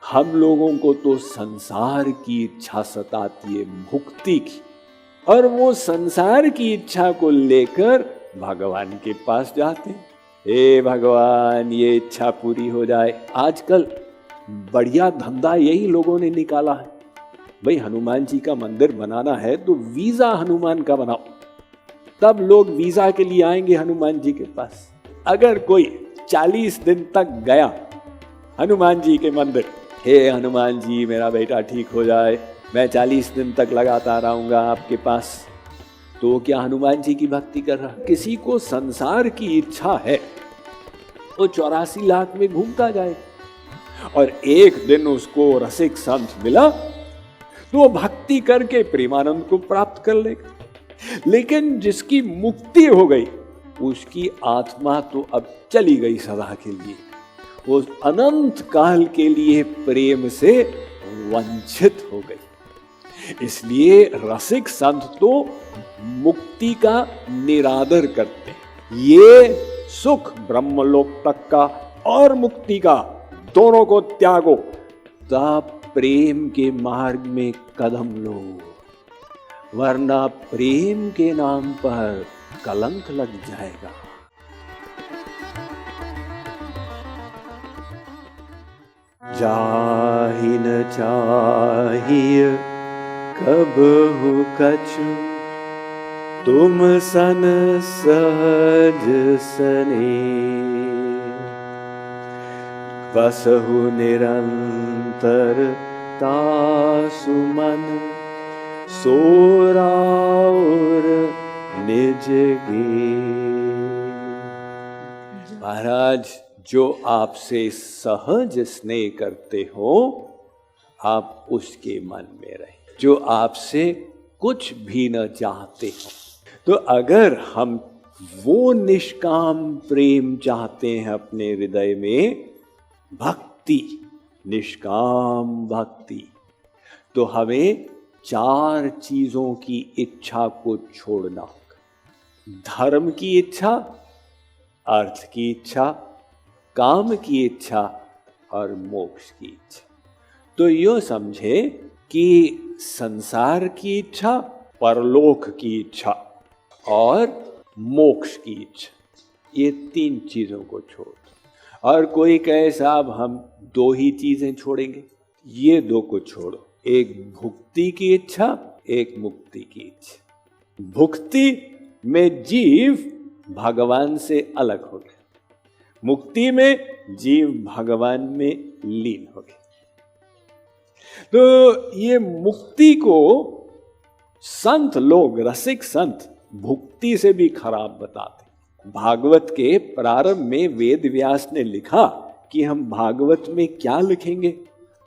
हम लोगों को तो संसार की इच्छा सताती है, मुक्ति की, और वो संसार की इच्छा को लेकर भगवान के पास जाते हैं। हे भगवान, ये इच्छा पूरी हो जाए। आजकल बढ़िया धंधा यही लोगों ने निकाला है। भाई, हनुमान जी का मंदिर बनाना है तो वीजा हनुमान का बनाओ, तब लोग वीजा के लिए आएंगे हनुमान जी के पास। अगर कोई 40 दिन तक गया हनुमान जी के मंदिर, हे हनुमान जी मेरा बेटा ठीक हो जाए, मैं 40 दिन तक लगातार आऊंगा आपके पास, तो क्या हनुमान जी की भक्ति कर रहा? किसी को संसार की इच्छा है, वो 84 लाख में घूमता जाए, और एक दिन उसको रसिक संत मिला तो वो भक्ति करके प्रेमानंद को प्राप्त कर लेगा। लेकिन जिसकी मुक्ति हो गई, उसकी आत्मा तो अब चली गई सदा के लिए, वो अनंत काल के लिए प्रेम से वंचित हो गई। इसलिए रसिक संत तो मुक्ति का निरादर करते हैं। ये सुख ब्रह्मलोक तक का और मुक्ति का, दोनों को त्यागो, तब प्रेम के मार्ग में कदम लो, वरना प्रेम के नाम पर कलंक लग जाएगा। जाहि न चाहिए कबहु कछु, तुम सन सहज सने, बसहु निरंतर तासु मन, सोराउर निज गे। महाराज, जो आपसे सहज स्नेह करते हो, आप उसके मन में रहे। जो आपसे कुछ भी न चाहते हो, तो अगर हम वो निष्काम प्रेम चाहते हैं अपने हृदय में, भक्ति, निष्काम भक्ति, तो हमें 4 चीजों की इच्छा को छोड़ना होगा। धर्म की इच्छा, अर्थ की इच्छा, काम की इच्छा और मोक्ष की इच्छा। तो यो समझे कि संसार की इच्छा, परलोक की इच्छा और मोक्ष की इच्छा, ये 3 चीजों को छोड़। और कोई कहे साहब हम 2 ही चीजें छोड़ेंगे, ये 2 को छोड़ो, एक भुक्ति की इच्छा, एक मुक्ति की इच्छा। भुक्ति में जीव भगवान से अलग हो गया, मुक्ति में जीव भगवान में लीन हो गया। तो ये मुक्ति को संत लोग, रसिक संत, भुक्ति से भी खराब बताते। भागवत के प्रारंभ में वेद व्यास ने लिखा कि हम भागवत में क्या लिखेंगे,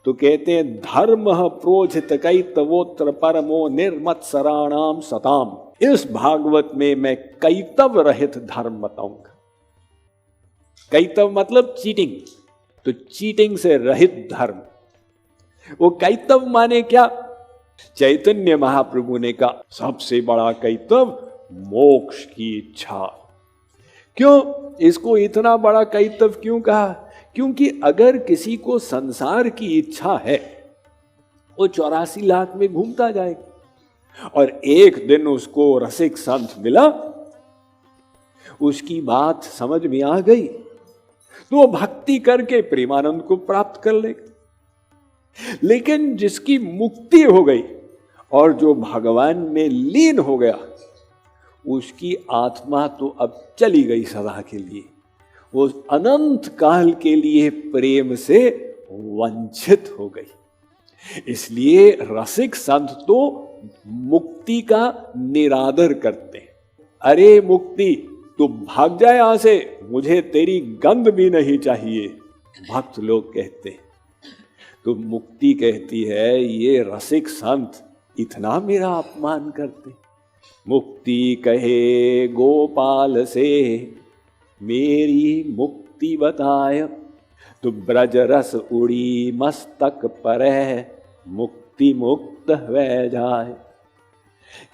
तो कहते हैं धर्म प्रोजित कैतवोत्र परमो निर्मत्सराणाम सताम। इस भागवत में मैं कैतव रहित धर्म बताऊंगा। कैतव मतलब चीटिंग, तो चीटिंग से रहित धर्म। वो कैतव माने क्या? चैतन्य महाप्रभु ने कहा सबसे बड़ा कैतव मोक्ष की इच्छा। क्यों इसको इतना बड़ा कैतव क्यों कहा? क्योंकि अगर किसी को संसार की इच्छा है, वो 84 लाख में घूमता जाएगा, और एक दिन उसको रसिक संत मिला, उसकी बात समझ में आ गई, तो वो भक्ति करके प्रेमानंद को प्राप्त कर लेगा। लेकिन जिसकी मुक्ति हो गई और जो भगवान में लीन हो गया, उसकी आत्मा तो अब चली गई सदा के लिए, वो अनंत काल के लिए प्रेम से वंचित हो गई। इसलिए रसिक संत तो मुक्ति का निरादर करते हैं। अरे मुक्ति, तू भाग जाए यहां से, मुझे तेरी गंध भी नहीं चाहिए, भक्त लोग कहते हैं। तो मुक्ति कहती है ये रसिक संत इतना मेरा अपमान करते। मुक्ति कहे गोपाल से मेरी मुक्ति बताय, तो ब्रज रस उड़ी मस्तक पर मुक्ति मुक्त वह जाए।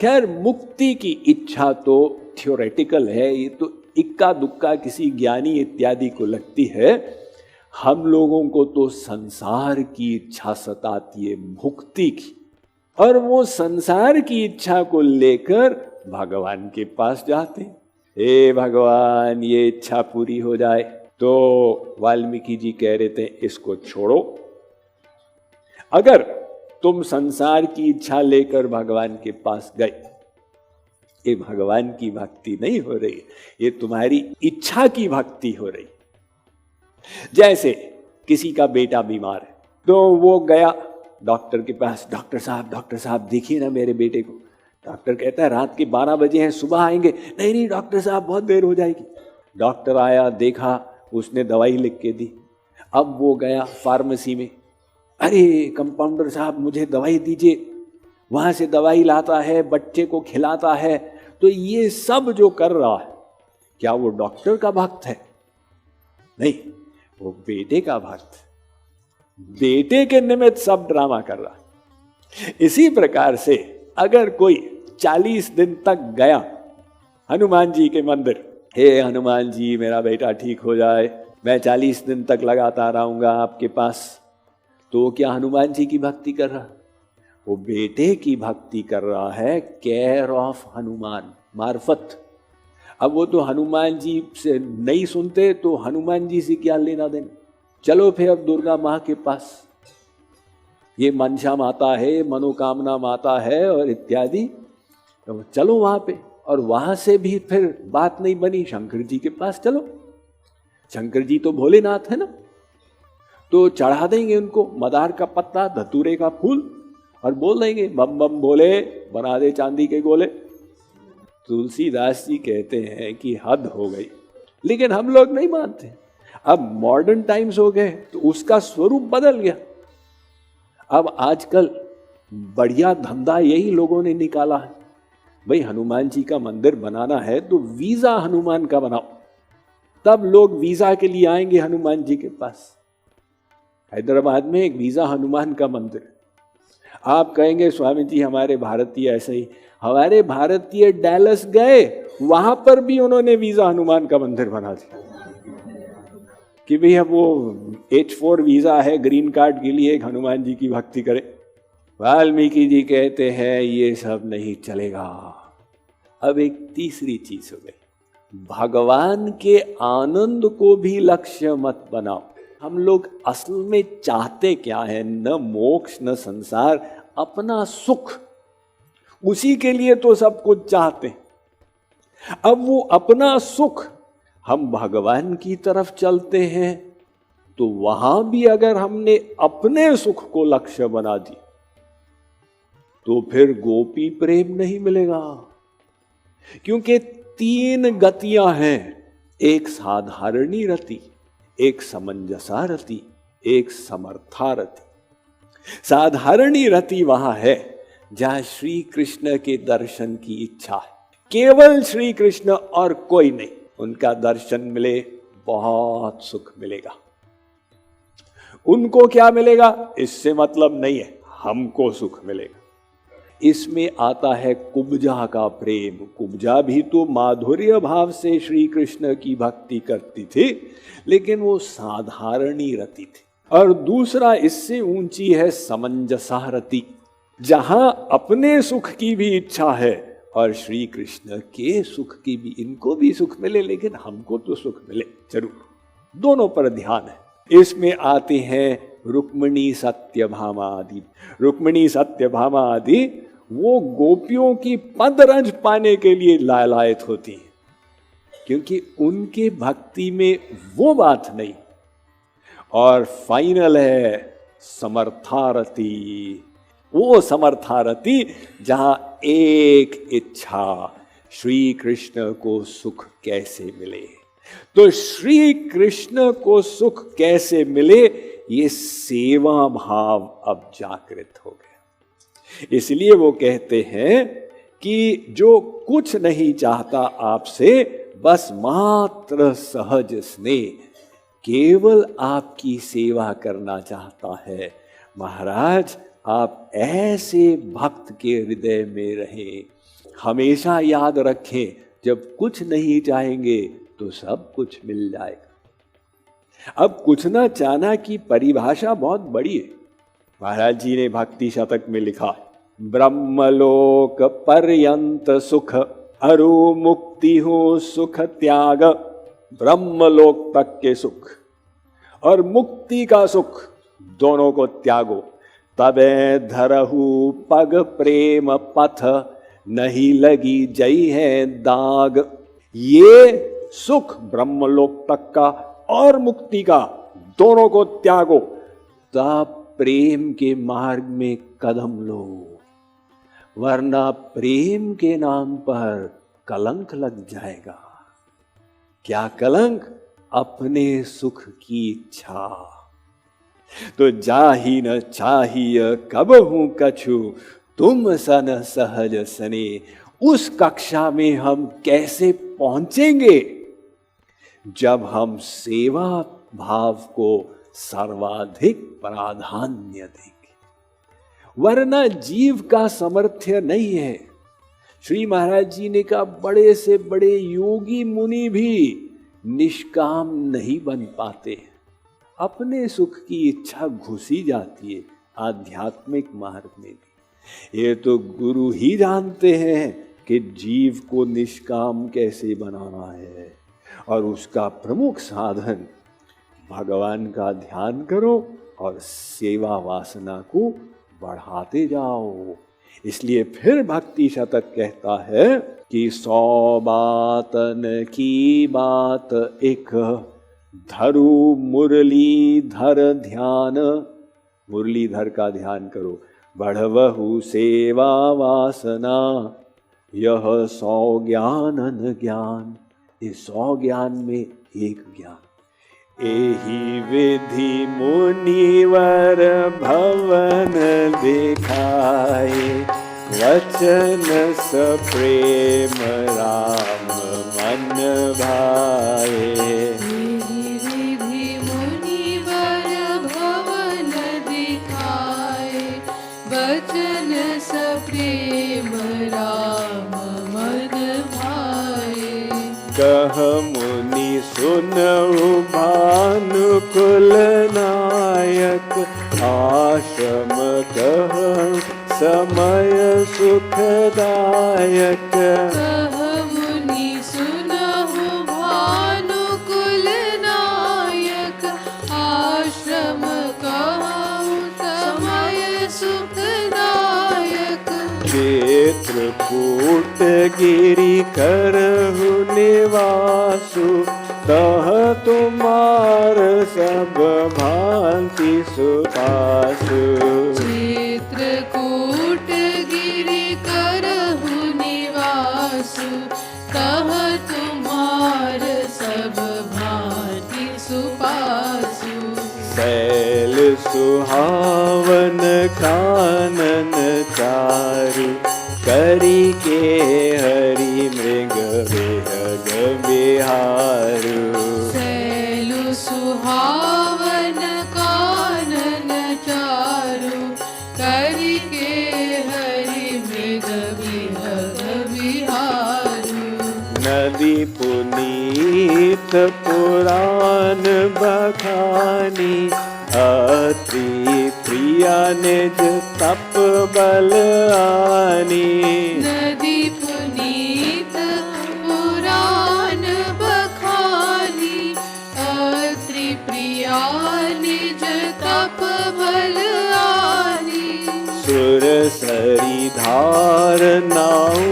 खैर मुक्ति की इच्छा तो थियोरेटिकल है, ये तो इक्का दुक्का किसी ज्ञानी इत्यादि को लगती है। हम लोगों को तो संसार की इच्छा सताती है, मुक्ति की, और वो संसार की इच्छा को लेकर भगवान के पास जाते हैं। हे भगवान, ये इच्छा पूरी हो जाए। तो वाल्मीकि जी कह रहे थे, इसको छोड़ो। अगर तुम संसार की इच्छा लेकर भगवान के पास गए, ये भगवान की भक्ति नहीं हो रही, ये तुम्हारी इच्छा की भक्ति हो रही। जैसे किसी का बेटा बीमार है, तो वो गया डॉक्टर के पास, डॉक्टर साहब देखिए ना मेरे बेटे को। डॉक्टर कहता है रात के 12 बजे हैं, सुबह आएंगे। नहीं डॉक्टर साहब, बहुत देर हो जाएगी। डॉक्टर आया, देखा, उसने दवाई लिख के दी। अब वो गया फार्मेसी में, अरे कंपाउंडर साहब मुझे दवाई दीजिए। वहाँ से दवाई लाता है, बच्चे को खिलाता है। तो ये सब जो कर रहा है, क्या वो डॉक्टर का भक्त है? नहीं, वो बेटे का भक्त, बेटे के निमित्त सब ड्रामा कर रहा है। इसी प्रकार से अगर कोई 40 दिन तक गया हनुमान जी के मंदिर, हे हनुमान जी मेरा बेटा ठीक हो जाए, मैं 40 दिन तक लगातार आऊंगा आपके पास, तो क्या हनुमान जी की भक्ति कर रहा? वो बेटे की भक्ति कर रहा है, केयर ऑफ हनुमान मार्फत। अब वो तो हनुमान जी से नहीं सुनते, तो हनुमान जी से क्या लेना देना। चलो फिर अब दुर्गा माँ के पास, ये मनसा माता है, मनोकामना माता है और इत्यादि, तो चलो वहां पे। और वहां से भी फिर बात नहीं बनी, शंकर जी के पास चलो। शंकर जी तो भोलेनाथ है ना, तो चढ़ा देंगे उनको मदार का पत्ता, धतूरे का फूल, और बोल देंगे बम बम भोले, बना दे चांदी के गोले। तुलसीदास जी कहते हैं कि हद हो गई, लेकिन हम लोग नहीं मानते। अब मॉडर्न टाइम्स हो गए तो उसका स्वरूप बदल गया। अब आजकल बढ़िया धंधा यही लोगों ने निकाला है, भाई हनुमान जी का मंदिर बनाना है तो वीजा हनुमान का बनाओ, तब लोग वीजा के लिए आएंगे हनुमान जी के पास। हैदराबाद में एक वीजा हनुमान का मंदिर, आप कहेंगे स्वामी जी हमारे भारतीय ऐसे ही, हमारे भारतीय डैलस गए, वहां पर भी उन्होंने वीजा हनुमान का मंदिर बना दिया कि भैया वो H4 वीजा है, ग्रीन कार्ड के लिए एक हनुमान जी की भक्ति करें। वाल्मीकि जी कहते हैं ये सब नहीं चलेगा। अब एक तीसरी चीज हो गई, भगवान के आनंद को भी लक्ष्य मत बनाओ। हम लोग असल में चाहते क्या है? न मोक्ष न संसार, अपना सुख, उसी के लिए तो सब कुछ चाहते हैं। अब वो अपना सुख हम भगवान की तरफ चलते हैं, तो वहां भी अगर हमने अपने सुख को लक्ष्य बना दिया तो फिर गोपी प्रेम नहीं मिलेगा। क्योंकि 3 गतियां हैं, एक साधारणी रति, एक समंजसा रति, एक समर्था रति। साधारणी रति वहां है जहां श्री कृष्ण के दर्शन की इच्छा है, केवल श्री कृष्ण और कोई नहीं, उनका दर्शन मिले बहुत सुख मिलेगा। उनको क्या मिलेगा इससे मतलब नहीं है, हमको सुख मिलेगा। इसमें आता है कुब्जा का प्रेम। कुब्जा भी तो माधुर्य भाव से श्री कृष्ण की भक्ति करती थी, लेकिन वो साधारणी रति थी। और दूसरा इससे ऊंची है समंजसा रति, जहां अपने सुख की भी इच्छा है और श्री कृष्ण के सुख की भी, इनको भी सुख मिले लेकिन हमको तो सुख मिले जरूर, दोनों पर ध्यान है। इसमें आते हैं रुक्मिणी सत्यभामा आदि। रुक्मिणी सत्यभामा आदि वो गोपियों की पदरंज पाने के लिए लालायत होती हैं, क्योंकि उनके भक्ति में वो बात नहीं। और फाइनल है समर्थारति, वो समर्थारति जहां एक इच्छा, श्री कृष्ण को सुख कैसे मिले। तो श्री कृष्ण को सुख कैसे मिले, ये सेवा भाव अब जागृत हो गया। इसलिए वो कहते हैं कि जो कुछ नहीं चाहता आपसे, बस मात्र सहज स्नेह, केवल आपकी सेवा करना चाहता है। महाराज आप ऐसे भक्त के हृदय में रहें, हमेशा याद रखें, जब कुछ नहीं चाहेंगे तो सब कुछ मिल जाएगा। अब कुछ न चाहना की परिभाषा बहुत बड़ी है। महाराज जी ने भक्ति शतक में लिखा, ब्रह्मलोक पर्यंत सुख अरु मुक्ति हो सुख त्याग। ब्रह्मलोक तक के सुख और मुक्ति का सुख दोनों को त्यागो, तबे धरहु पग प्रेम पथ नहीं लगी जई है दाग। ये सुख ब्रह्मलोक तक का और मुक्ति का दोनों को त्यागो, तब प्रेम के मार्ग में कदम लो, वरना प्रेम के नाम पर कलंक लग जाएगा। क्या कलंक? अपने सुख की इच्छा। तो जाही न चाहिए कब हूं कछु तुम सन सहज सने। उस कक्षा में हम कैसे पहुंचेंगे जब हम सेवा भाव को सर्वाधिक प्राधान्य देंगे, वरना जीव का सामर्थ्य नहीं है। श्री महाराज जी ने कहा, बड़े से बड़े योगी मुनि भी निष्काम नहीं बन पाते, अपने सुख की इच्छा घुसी जाती है आध्यात्मिक मार्ग में भी। ये तो गुरु ही जानते हैं कि जीव को निष्काम कैसे बनाना है, और उसका प्रमुख साधन भगवान का ध्यान करो और सेवा वासना को बढ़ाते जाओ। इसलिए फिर भक्ति शतक कहता है कि 100 बातन की बात एक धरु मुरलीधर ध्यान। मुरलीधर का ध्यान करो, बढ़वहु सेवा वासना यह 100 ज्ञानन ज्ञान। इस 100 ज्ञान में एक ज्ञान। एहि विधि मुनिवर भवन दिखाए, वचन स प्रेम राम मन भाए। एहि विधि मुनिवर भवन दिखाए, वचन स प्रेम राम मन भाए। कह मुनि सुनहु भानुकुल नायक, आश्रम कह समय सुखदायक। कह मुनि सुनहु भानुकुल नायक, आश्रम कहु समय सुखदायक। चित्रकूट गिरि करहु निवासु, तह तुम्हार सब भांति सुपासु। चित्रकूट गिरि करहु निवासु, तह तुम्हार सब भांति सुपासु। शैल सुहावन कानन चारु, करी के हरि मृग विहग बिहारू। शैलु सुहावन कानन चारु, करी के हरि मृग विहग बिहारू। नदी पुनीत पुराण बखानी, अत्रि प्रिया निज तप बल आनी। नदी पुनीत पुराण बखानी, अत्रि प्रिया निज तप बल आनी। सुर सरी धार नाउ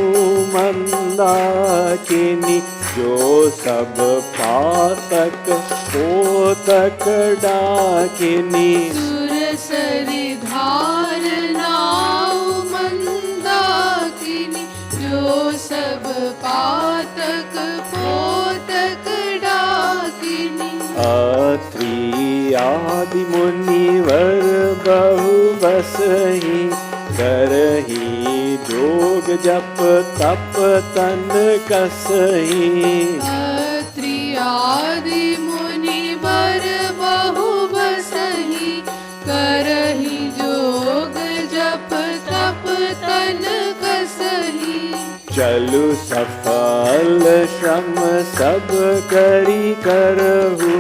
मंदाकिनी, जो सब पातक पोतक डाकिनी। सुर सरी धार नाउ मंदाकिनी, जो सब पातक पोतक डाकिनी। अत्रि आदि मुनिवर बहु बसहि, करहि जोग जप तप तन कसहि। अत्रि आदि मुनिवर बहु बसहि, करहि जोग जप तप तन कसहि। चलु सफल श्रम सब करी करहु,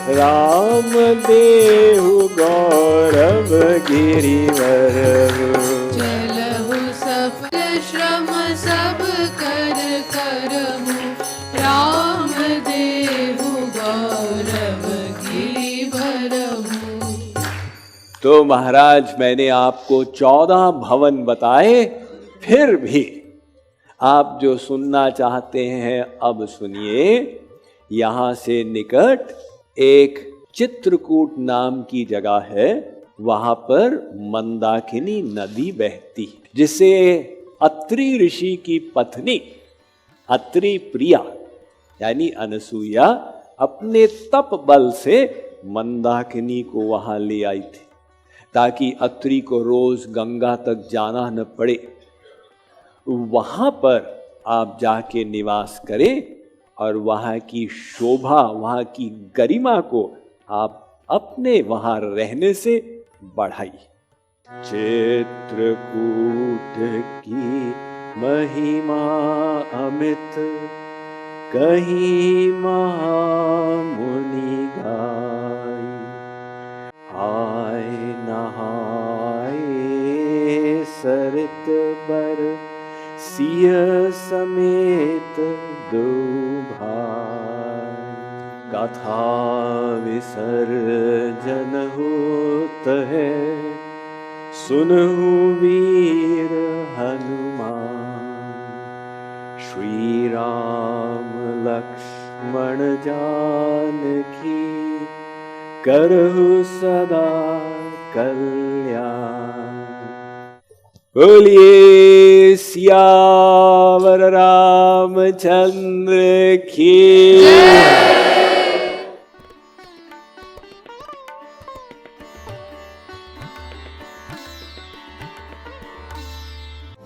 राम देहु गौरव गिरिवर। चलहु सफल श्रम सब कर करहु, राम देहु गौरव गिरिवरहु। तो महाराज मैंने आपको 14 भवन बताए, फिर भी आप जो सुनना चाहते हैं अब सुनिए। यहाँ से निकट एक चित्रकूट नाम की जगह है, वहां पर मंदाकिनी नदी बहती, जिसे अत्रि ऋषि की पत्नी अत्रि प्रिया यानी अनसुईया अपने तप बल से मंदाकिनी को वहां ले आई थी, ताकि अत्रि को रोज गंगा तक जाना न पड़े। वहां पर आप जाके निवास करें और वहां की शोभा, वहां की गरिमा को आप अपने वहां रहने से बढ़ाइए। चित्रकूट की महिमा अमित, कहीं महामुनि गाई। आए नहाए सरित बर, सिय समेत दो भाई। गाथा विसर्जन होत है, सुनहु वीर हनुमान। श्री राम लक्ष्मण जानकी, करहु सदा कल्याण। बोलिए सियावर रामचंद्र की।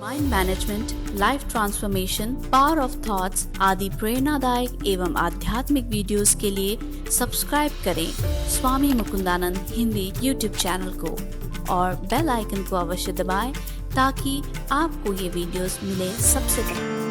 Mind management, life transformation, power of thoughts आदि प्रेरणादायक एवं आध्यात्मिक वीडियोस के लिए सब्सक्राइब करें स्वामी मुकुंदानंद हिंदी यूट्यूब चैनल को और बेल आइकन को अवश्य दबाएं, ताकि आपको ये वीडियोस मिले सबसे पहले।